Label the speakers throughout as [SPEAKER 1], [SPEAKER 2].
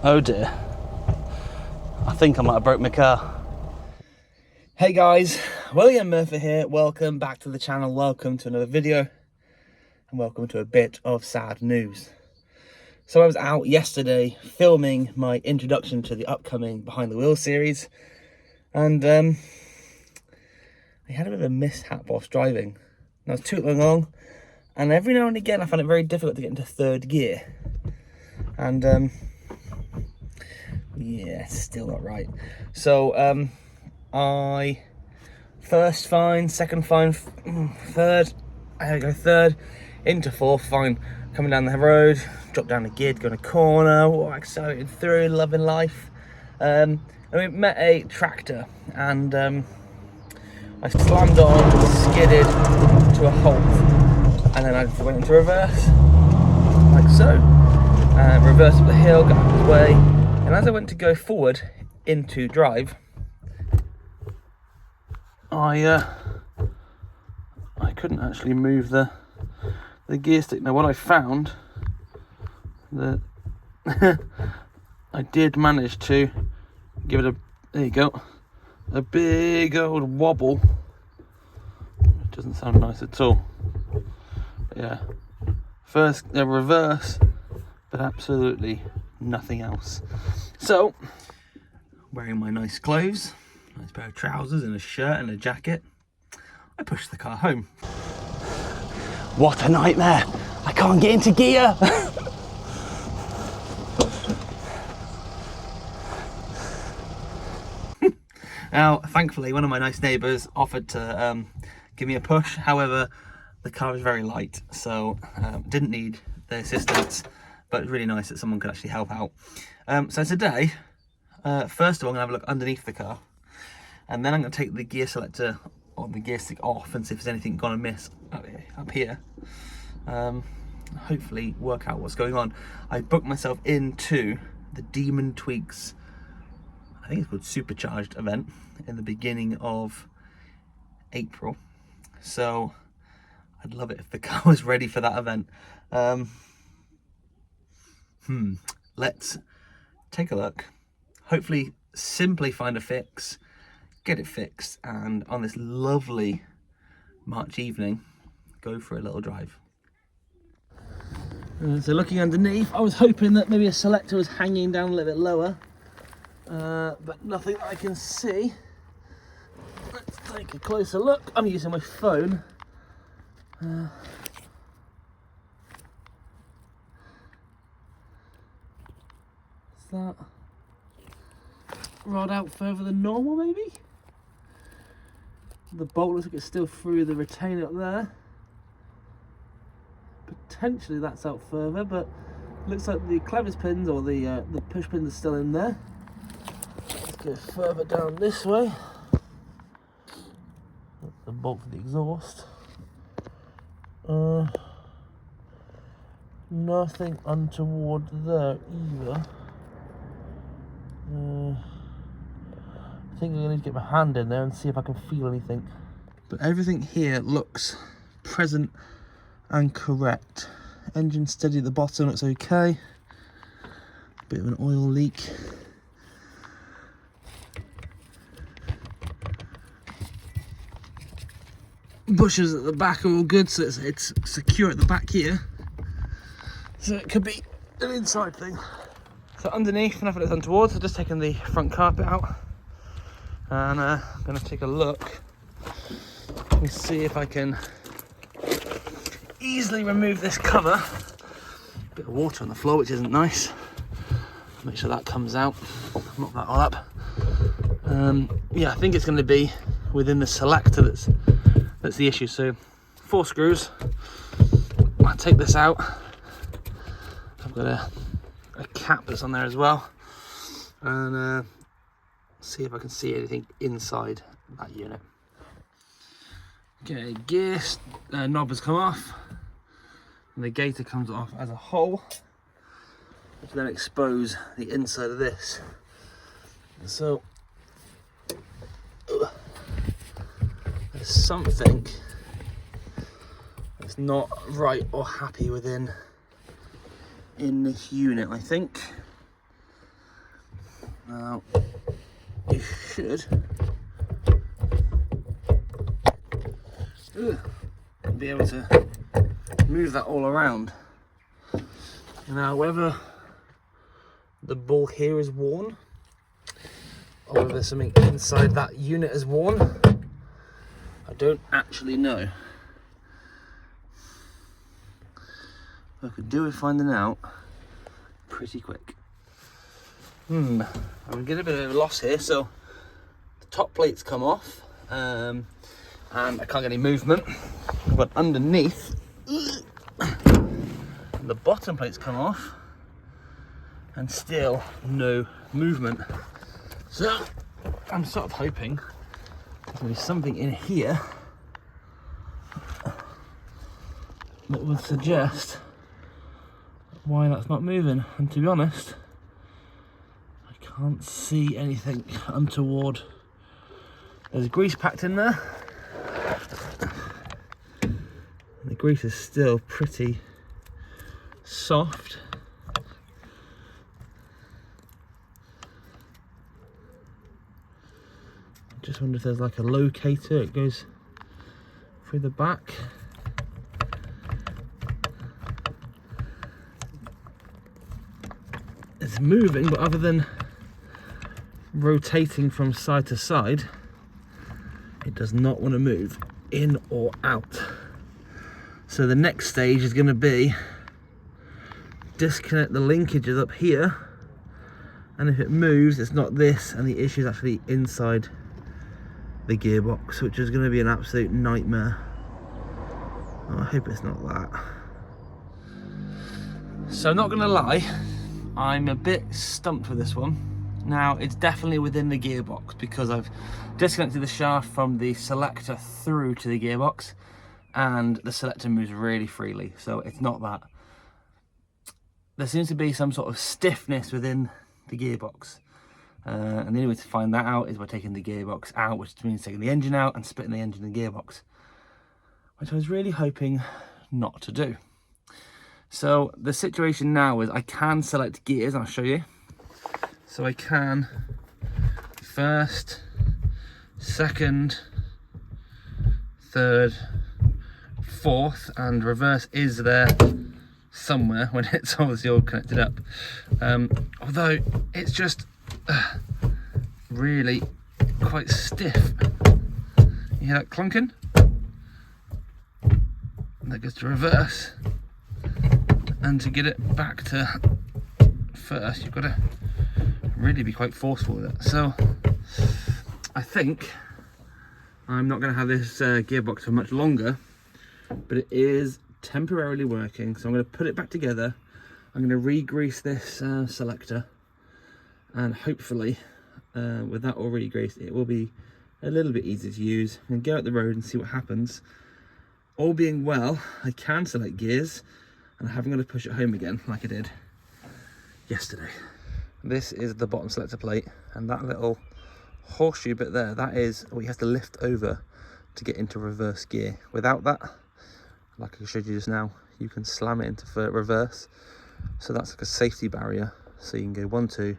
[SPEAKER 1] Oh dear. I think I might have broke my car. Hey guys, William Murphy here. Welcome back to the channel. Welcome to another video. And welcome to a bit of sad news. So I was out yesterday filming my introduction to the upcoming Behind the Wheel series. And I had a bit of a mishap whilst driving. And I was tootling along. And every now and again I found it very difficult to get into third gear. And yeah, still not right. So I first fine, second fine, third, I go third, into fourth fine, coming down the road, drop down the gear, go in a corner, accelerated through, loving life. And we met a tractor and I slammed on, skidded to a halt, and then I went into reverse, like so, reversed up the hill, got out of his way, and as I went to go forward into drive, I couldn't actually move the gear stick. Now what I found, that I did manage to give it a, there you go, a big old wobble. It doesn't sound nice at all. But yeah, first reverse, but absolutely nothing else. So, wearing my nice clothes, nice pair of trousers and a shirt and a jacket, I pushed the car home. What a nightmare! I can't get into gear! Now, thankfully, one of my nice neighbours offered to give me a push. However, the car is very light, so didn't need the assistance, but it's really nice that someone could actually help out. So today, first of all, I'm going to have a look underneath the car, and then I'm going to take the gear selector or the gear stick off and see if there's anything gone amiss up here. Hopefully work out what's going on. I booked myself into the Demon Tweaks, I think it's called Supercharged event, in the beginning of April. So I'd love it if the car was ready for that event. Let's take a look. Hopefully simply find a fix, get it fixed, and on this lovely March evening, go for a little drive. So looking underneath, I was hoping that maybe a selector was hanging down a little bit lower, but nothing that I can see. Let's take a closer look. I'm using my phone. Is that rod out further than normal, maybe? The bolt looks like it's still through the retainer up there. Potentially that's out further, but looks like the clevis pins or the push pins are still in there. Let's go further down this way. That's the bolt for the exhaust. Nothing untoward there either. I think I'm going to need to get my hand in there and see if I can feel anything. But everything here looks present and correct. Engine steady at the bottom, looks okay. Bit of an oil leak. Bushers at the back are all good, so it's secure at the back here. So it could be an inside thing. So underneath, nothing that's untoward, so just taking the front carpet out. And I'm going to take a look and see if I can easily remove this cover. Bit of water on the floor, which isn't nice. Make sure that comes out. Mop that all up. Yeah, I think it's going to be within the selector that's the issue. So 4 screws. I'll take this out. I've got a cap that's on there as well, and see if I can see anything inside that unit. Okay, gear knob has come off, and the gator comes off as a whole, which then expose the inside of this. So there's something that's not right or happy in this unit, I think. Now, you should be able to move that all around. Now, whether the ball here is worn, or whether there's something inside that unit is worn, I don't actually know. I could do with finding out pretty quick. I'm gonna get a bit of a loss here. So the top plates come off, and I can't get any movement. But underneath, the bottom plates come off, and still no movement. So I'm sort of hoping there's gonna be something in here that would suggest why that's not moving. And to be honest, I can't see anything untoward. There's grease packed in there. The grease is still pretty soft. I just wonder if there's like a locator. It goes through the back. It's moving, but other than rotating from side to side, it does not want to move in or out. So the next stage is going to be disconnect the linkages up here, and if it moves, it's not this, and the issue is actually inside the gearbox, which is going to be an absolute nightmare. Oh, I hope it's not that. So I'm not going to lie, I'm a bit stumped with this one. Now, it's definitely within the gearbox because I've disconnected the shaft from the selector through to the gearbox, and the selector moves really freely, so it's not that. There seems to be some sort of stiffness within the gearbox, and the only way to find that out is by taking the gearbox out, which means taking the engine out and splitting the engine and gearbox, which I was really hoping not to do. So the situation now is I can select gears, I'll show you. So I can first, second, third, fourth, and reverse is there somewhere when it's obviously all connected up. Although it's just really quite stiff. You hear that clunking? And that goes to reverse. And to get it back to first, you've got to really be quite forceful with it. So I think I'm not going to have this gearbox for much longer, but it is temporarily working. So I'm going to put it back together. I'm going to re-grease this selector, and hopefully with that already greased, it will be a little bit easier to use. I'm going to go out the road and see what happens. All being well, I can select gears, and I haven't got to push it home again like I did yesterday. This is the bottom selector plate, and that little horseshoe bit there, that is what you have to lift over to get into reverse gear. Without that, like I showed you just now, you can slam it into reverse. So that's like a safety barrier. So you can go 1, 2,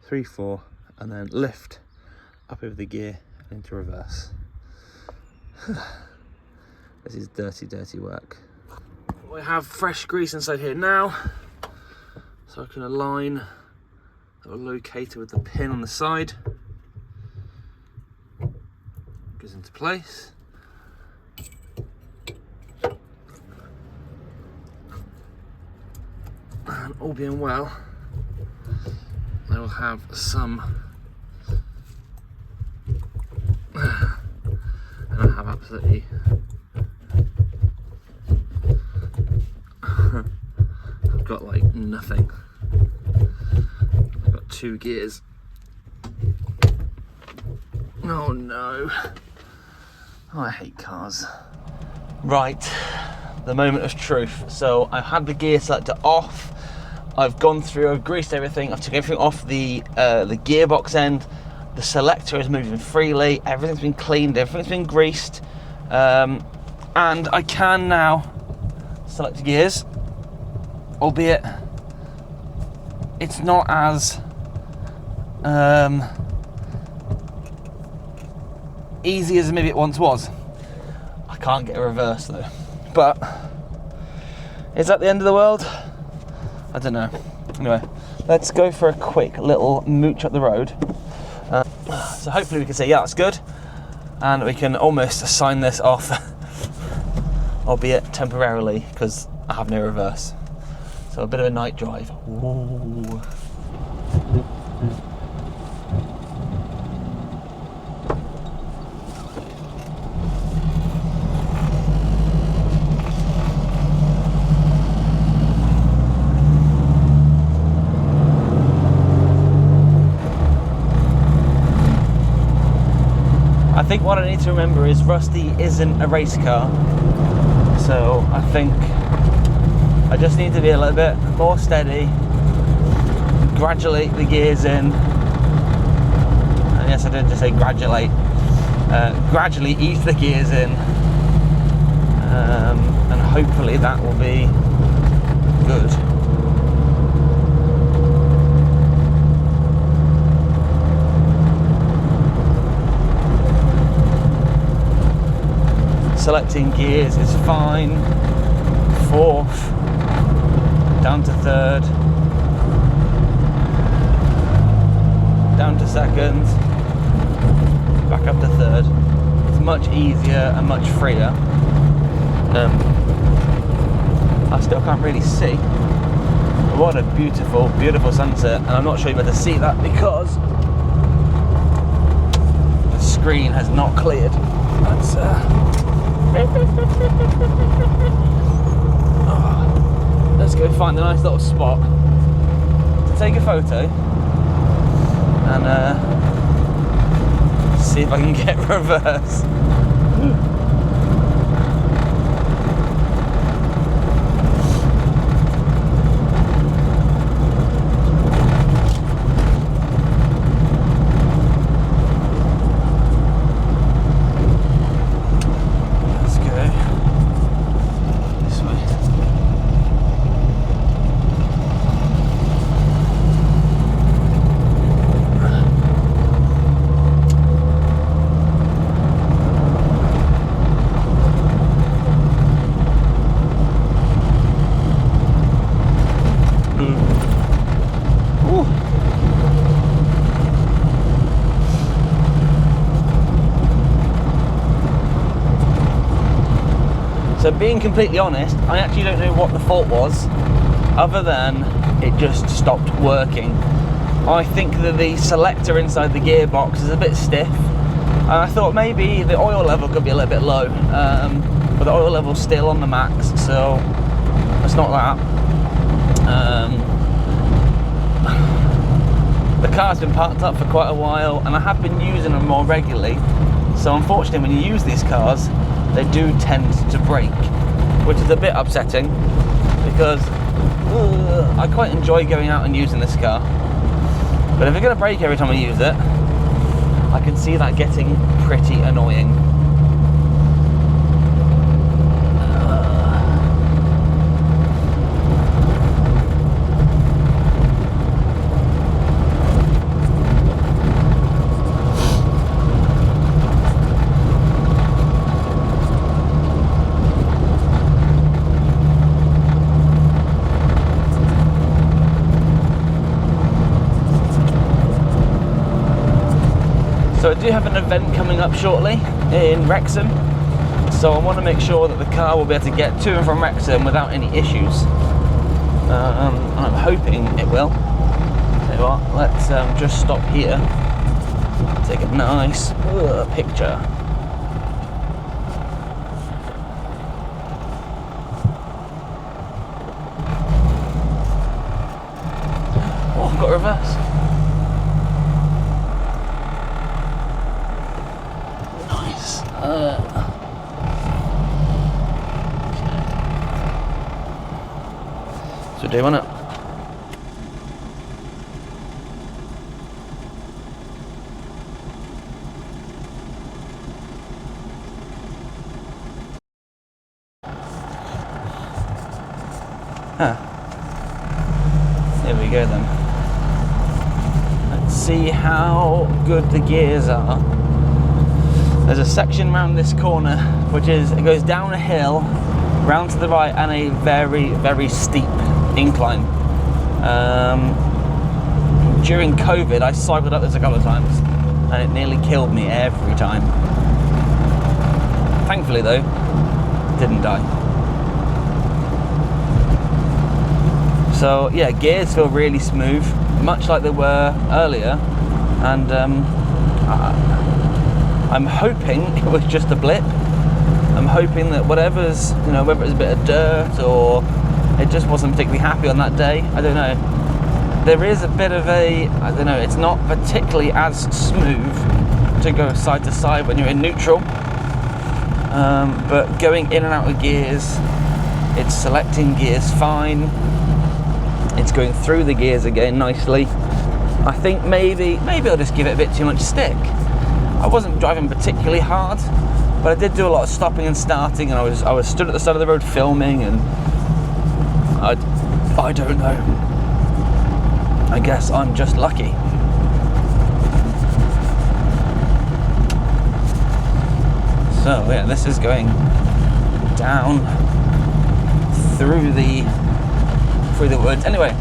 [SPEAKER 1] 3, 4, and then lift up over the gear and into reverse. This is dirty, dirty work. We have fresh grease inside here now, so I can align the locator with the pin on the side. Goes into place. And all being well, I will have some, and I have absolutely I've got like nothing. I've got 2 gears. Oh no. Oh, I hate cars. Right, the moment of truth. So I've had the gear selector off. I've gone through, I've greased everything. I've taken everything off the gearbox end. The selector is moving freely. Everything's been cleaned. Everything's been greased. And I can now select gears, albeit it's not as easy as maybe it once was. I can't get a reverse though, but is that the end of the world? I don't know. Anyway, let's go for a quick little mooch up the road. So hopefully we can say, yeah, that's good, and we can almost sign this off, albeit temporarily, because I have no reverse. So a bit of a night drive. Ooh. I think what I need to remember is Rusty isn't a race car, so I think I just need to be a little bit more steady, graduate the gears in, and yes, I did just say graduate, gradually ease the gears in, and hopefully that will be good. Selecting gears is fine. Fourth, down to third, down to second, back up to third. It's much easier and much freer. I still can't really see. What a beautiful, beautiful sunset, and I'm not sure you're able to see that because the screen has not cleared. That's let's go find a nice little spot to take a photo and see if I can get reverse. So being completely honest, I actually don't know what the fault was, other than it just stopped working. I think that the selector inside the gearbox is a bit stiff, and I thought maybe the oil level could be a little bit low, but the oil level's still on the max, so it's not that. The car's been parked up for quite a while, and I have been using them more regularly, so unfortunately when you use these cars, they do tend to break, which is a bit upsetting because I quite enjoy going out and using this car. But if they're going to break every time I use it, I can see that getting pretty annoying. So I do have an event coming up shortly in Wrexham, so I want to make sure that the car will be able to get to and from Wrexham without any issues. I'm hoping it will. Tell you what, let's just stop here, take a nice picture. Oh, I've got reverse. So do you want it? There we go then. Let's see how good the gears are. There's a section around this corner which is, it goes down a hill, round to the right, and a very, very steep incline. During COVID, I cycled up this a couple of times, and it nearly killed me every time. Thankfully though, didn't die. So yeah, gears feel really smooth, much like they were earlier, and I'm hoping it was just a blip. I'm hoping that whatever's, you know, whether it's a bit of dirt or it just wasn't particularly happy on that day, I don't know. There is a bit of a, I don't know, it's not particularly as smooth to go side to side when you're in neutral. But going in and out of gears, it's selecting gears fine. It's going through the gears again nicely. I think maybe I'll just give it a bit too much stick. I wasn't driving particularly hard, but I did do a lot of stopping and starting, and I was stood at the side of the road filming, and I don't know. I guess I'm just lucky. So yeah, this is going down through the woods. Anyway,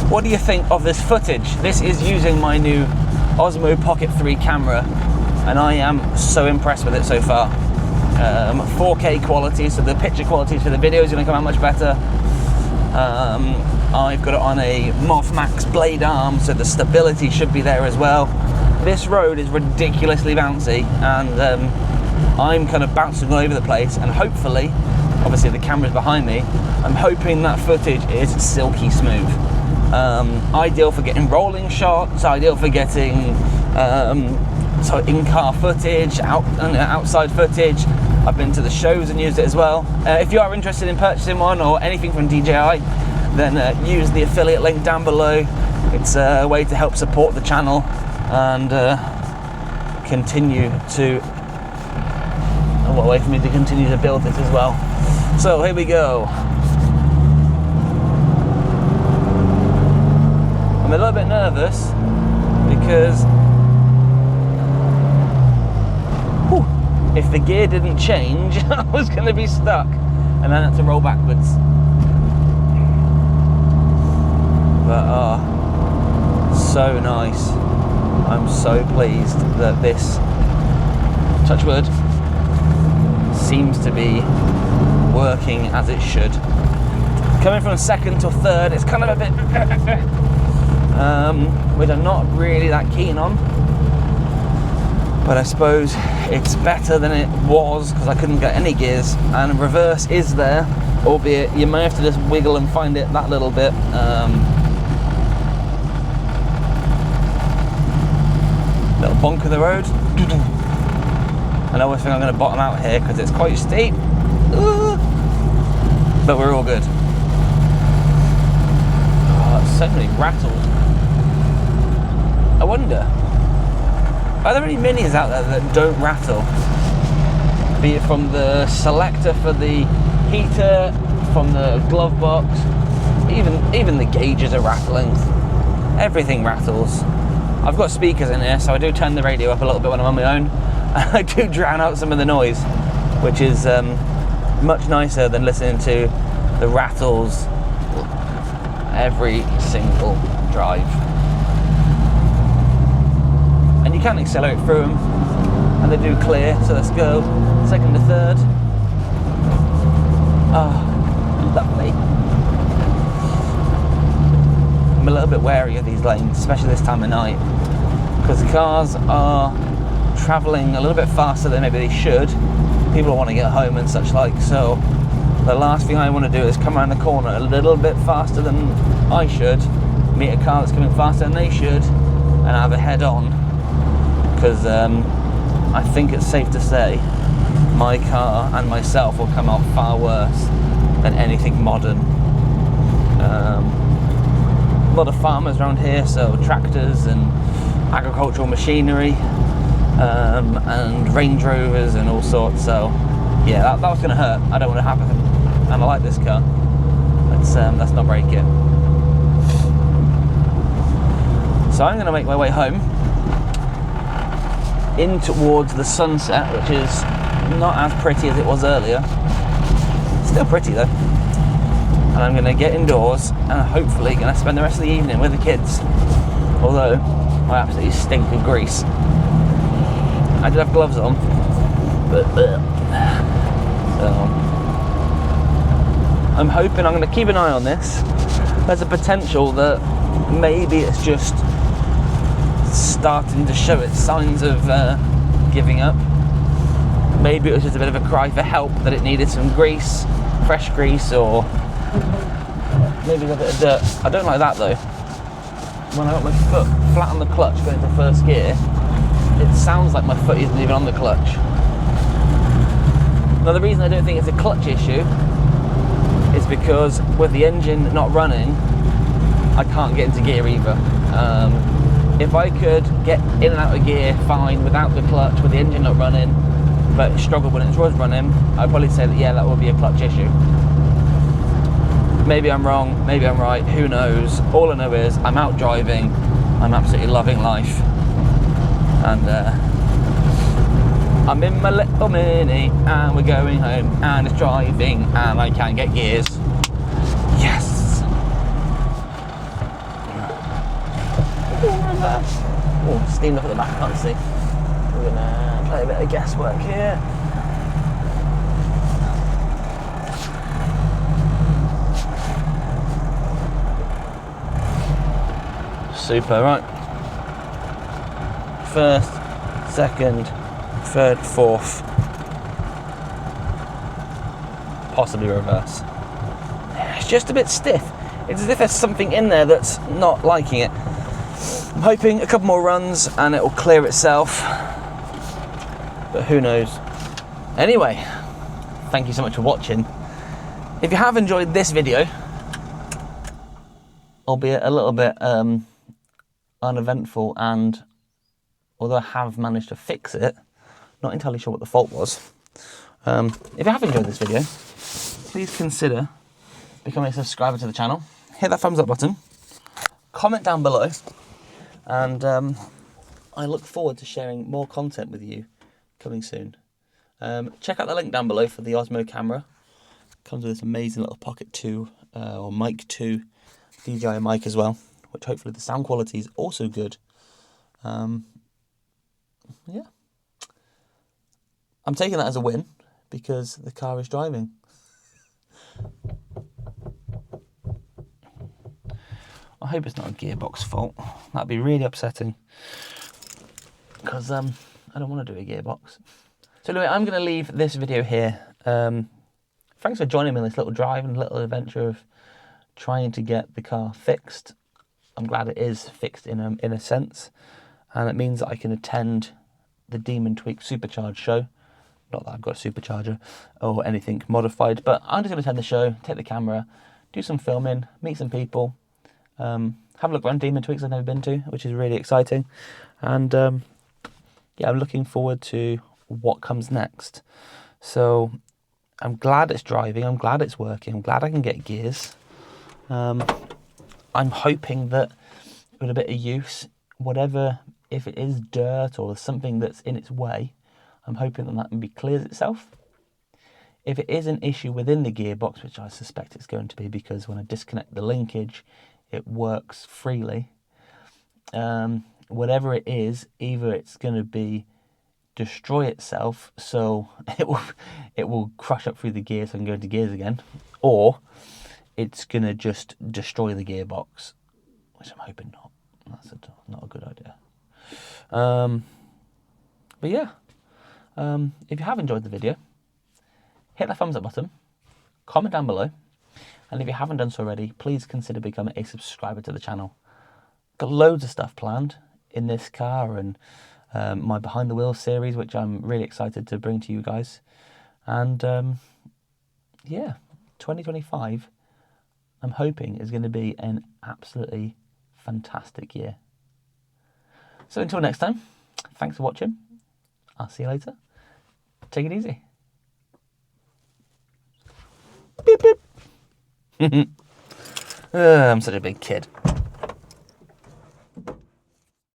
[SPEAKER 1] what do you think of this footage? This is using my new Osmo Pocket 3 camera, and I am so impressed with it so far. 4K quality, so the picture quality for the video is going to come out much better. I've got it on a Moth Max blade arm, so the stability should be there as well. This road is ridiculously bouncy, and I'm kind of bouncing all over the place, and hopefully, obviously the camera's behind me, I'm hoping that footage is silky smooth. Ideal for getting rolling shots, ideal for getting so in-car footage, outside footage. I've been to the shows and used it as well. If you are interested in purchasing one or anything from DJI, then use the affiliate link down below. It's a way to help support the channel and continue to, a way for me to continue to build this as well. So here we go. I'm a little bit nervous because if the gear didn't change, I was going to be stuck and then I had to roll backwards. But so nice. I'm so pleased that this, touch wood, seems to be working as it should. Coming from second to third, it's kind of a bit which I'm not really that keen on, but I suppose it's better than it was because I couldn't get any gears, and reverse is there, albeit you may have to just wiggle and find it that little bit. Little bonk of the road. And I always think I'm going to bottom out here because it's quite steep. But we're all good. Oh, so many rattles. I wonder, are there any minis out there that don't rattle? Be it from the selector for the heater, from the glove box, even the gauges are rattling. Everything rattles. I've got speakers in here, so I do turn the radio up a little bit when I'm on my own. I do drown out some of the noise, which is much nicer than listening to the rattles every single drive. And you can accelerate through them, and they do clear, so let's go second to third. Oh, lovely. I'm a little bit wary of these lanes, especially this time of night, because the cars are travelling a little bit faster than maybe they should. People want to get home and such like, so the last thing I want to do is come around the corner a little bit faster than I should, meet a car that's coming faster than they should, and have a head on, because I think it's safe to say my car and myself will come out far worse than anything modern. A lot of farmers around here, so tractors and agricultural machinery, and Range Rovers and all sorts, so yeah, that was going to hurt. I don't want it to happen, and I like this car. Let's not break it. So I'm going to make my way home in towards the sunset, which is not as pretty as it was earlier. Still pretty though. And I'm going to get indoors and hopefully going to spend the rest of the evening with the kids. Although I absolutely stink of grease. I did have gloves on, but so I'm hoping, I'm going to keep an eye on this. There's a potential that maybe it's just starting to show its signs of giving up. Maybe it was just a bit of a cry for help, that it needed some grease, fresh grease, or maybe a bit of dirt. I don't like that though. When I got my foot flat on the clutch going into first gear, it sounds like my foot isn't even on the clutch. Now the reason I don't think it's a clutch issue is because with the engine not running, I can't get into gear either. If I could get in and out of gear fine without the clutch, with the engine not running, but struggle when it was running, I'd probably say that, yeah, that would be a clutch issue. Maybe I'm wrong, maybe I'm right, who knows. All I know is I'm out driving, I'm absolutely loving life. And I'm in my little Mini and we're going home and it's driving and I can't get gears. Yes! Oh, steamed up at the back, I can't see. We're gonna play a bit of guesswork here. Super, right. First, second, third, fourth. Possibly reverse. It's just a bit stiff. It's as if there's something in there that's not liking it. I'm hoping a couple more runs and it will clear itself, but who knows. Anyway, thank you so much for watching. If you have enjoyed this video, albeit a little bit uneventful, and although I have managed to fix it, not entirely sure what the fault was. If you have enjoyed this video, please consider becoming a subscriber to the channel. Hit that thumbs up button, comment down below, and I look forward to sharing more content with you coming soon. Check out the link down below for the Osmo camera. Comes with this amazing little Pocket 2 or Mic 2 DJI mic as well, which hopefully the sound quality is also good. Yeah, I'm taking that as a win because the car is driving. I hope it's not a gearbox fault. That'd be really upsetting because I don't want to do a gearbox. So anyway, I'm going to leave this video here. Thanks for joining me in this little drive and little adventure of trying to get the car fixed. I'm glad it is fixed in a sense, and it means that I can attend the Demon Tweak Supercharged show. Not that I've got a supercharger or anything modified, but I'm just going to attend the show, take the camera, do some filming, meet some people, have a look around Demon Tweaks I've never been to, which is really exciting. And yeah, I'm looking forward to what comes next. So I'm glad it's driving, I'm glad it's working, I'm glad I can get gears. I'm hoping that with a bit of use, whatever, if it is dirt or something that's in its way, I'm hoping that maybe clears itself. If it is an issue within the gearbox, which I suspect it's going to be because when I disconnect the linkage, it works freely. Whatever it is, either it's going to be destroy itself, so it will crush up through the gears so I can go into gears again, or it's going to just destroy the gearbox, which I'm hoping not. That's not a good idea. But yeah, if you have enjoyed the video, hit that thumbs up button, comment down below, and if you haven't done so already, please consider becoming a subscriber to the channel. Got loads of stuff planned in this car and my Behind the Wheel series, which I'm really excited to bring to you guys. And yeah, 2025, I'm hoping is going to be an absolutely fantastic year. So until next time, thanks for watching. I'll see you later. Take it easy. Beep, beep. I'm such a big kid.